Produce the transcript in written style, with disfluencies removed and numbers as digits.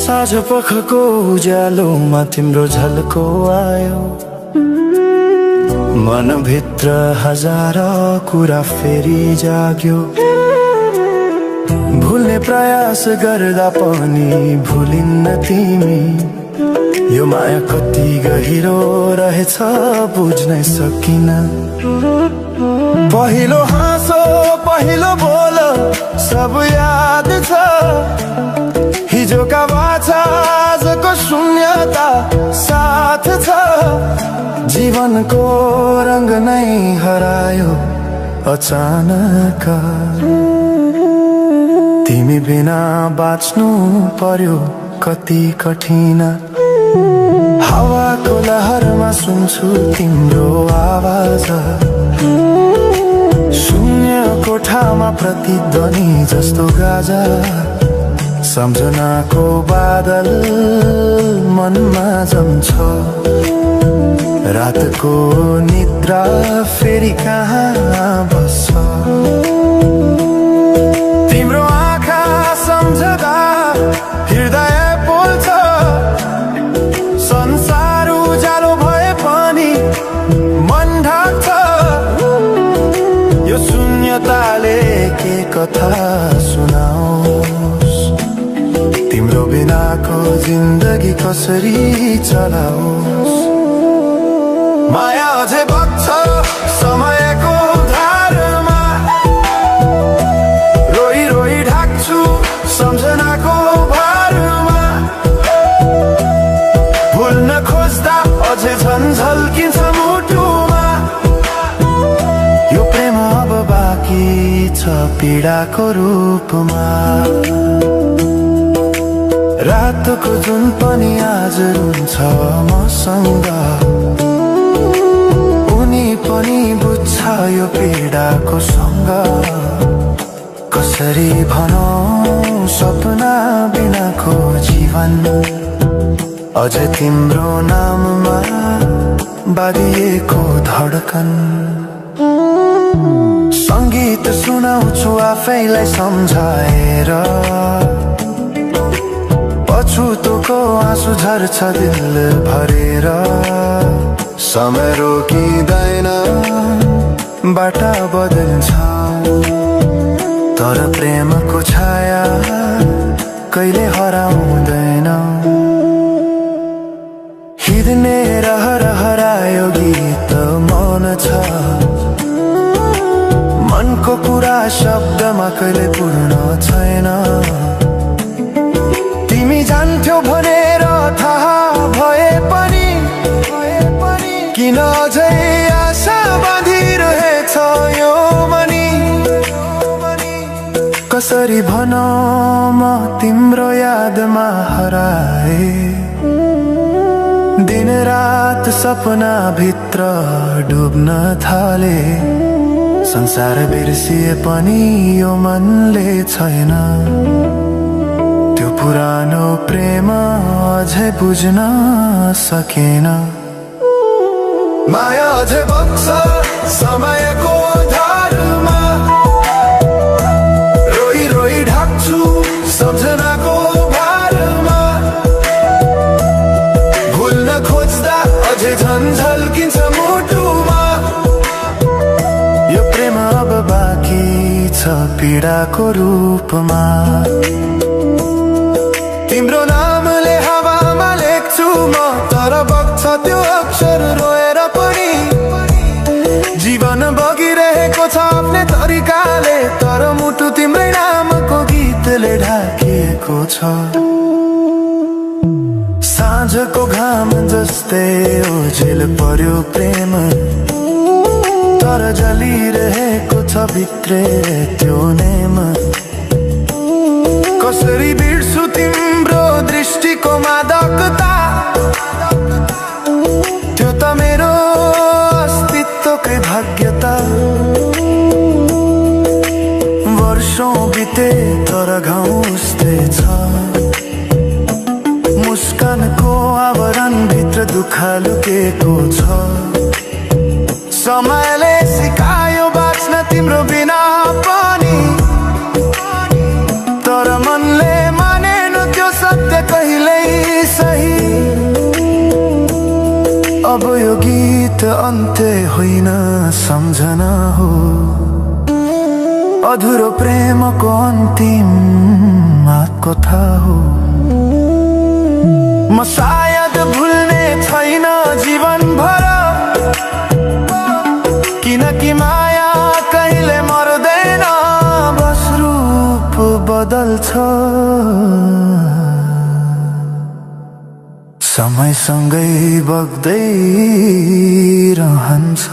साँझ पखको उज्यालोमा तिम्रो झल्को आयो, मनभित्र हजार कुरा फेरि जाग्यो। भुल्ने प्रयास गर्दा पनि भुलिन्न तिमी, यो माया कति गहिरो रहेछ बुझ्नै सकिन। पहिलो हाँसो पहिलो बोल सब याद छ, हिजोका बाछा आजको शून्यता साथ छ। जीवनको रंग नै हरायो अचानक, तिमी बिना बाँच्नु पर्यो कति कठिन। हावाको लहरमा सुन्छु तिम्रो आवाज, शून्य कोठामा प्रतिध्वनि जस्तो गाजा। सम्झनाको बादल मनमा जम्छ, रातको निद्रा फेरि कहाँ बस्छ। तिम्रो आँखा सम्झदा हृदय बोल्छ, संसार उज्यालो भए पनि मन ढाक्छ। यो शून्यताले के कथा सुनाओस्, तिम्रो बिनाको जिन्दगी कसरी चलाओस्। माया अझै बग्छ समयको धारमा, रोई रोई ढाक्छु सम्झनाको भारमा। भुल्न खोज्दा अझै झन् झल्किन्छ मुटुमा, यो प्रेम अब बाँकी छ पीडाको रूपमा। रातको जुन पनि आज रुन्छ मसँग, उनी पनि बुझ्छ यो पीडाको सँग। कसरी भनौं सपना बिनाको जीवन, अझ तिम्रो नाममा बाँधिएको धडकन। संगीत सुनाउँछु आफैलाई सम्झाएर, पछुतोको आँसु झर्छ दिल भरेर। समय रोकिँदैन बाटा बदल्छ, तर प्रेमको छाया कहिले हराउँदैन। हिँड्ने रहर हरायो गीत मौन छ, मनको कुरा शब्दमा कहिले पूर्ण छैन। तिमी जान्थ्यौ भनेर थाहा भए पनि किन अझै आशा बाँधिरहेछ यो मनी। कसरी भनौं म तिम्रो यादमा हराए, दिन रात सपना भित्र डुब्न थाले। संसार बिर्सिए पनि यो मनले छैन, त्यो पुरानो प्रेम अझै बुझ्न सकेन। माया अझै बग्छ समयको धारमा, रोई रोई ढाक्छु सम्झनाको भारमा। भुल्न खोज्दा अझै झन् झल्किन्छ मुटुमा, यो प्रेम अब बाँकी छ पीडाको रूपमा। तिम्रो नामले हावामा लेख्छु म, तर बग्छ त्यो अक्षर रोएर पनि। जीवन बगिरहेको छ आफ्नै तरिकाले, तर मुटु तिम्रै नामको गीतले ढाकिएको छ। साँझको घाम जस्तै ओझेल पर्यो प्रेम, तर जलिरहेको छ भित्रै त्यो नेम। कसरी बिर्सु तिम्रो दृष्टिको मादकता, त्यो त मेरो अस्तित्वकै भाग्यता। वर्षौं बिते तर घाउ उस्तै छ, मुस्कानको आवरण भित्र दुःख लुकेको छ। समयले सिकायो बाँच्न तिम्रो बिना पनि, तर मनले मानेन त्यो सत्य कहिले। सही अब यो गीत अन्त्य होइन सम्झना हो अधुरो प्रेमको अन्तिम कथा हो म सायद भुल्ने छैन जीवन भर किनकि माया कहिले मर्दैन बस रूप बदल्छ समयसँगै बग्दै रहन्छ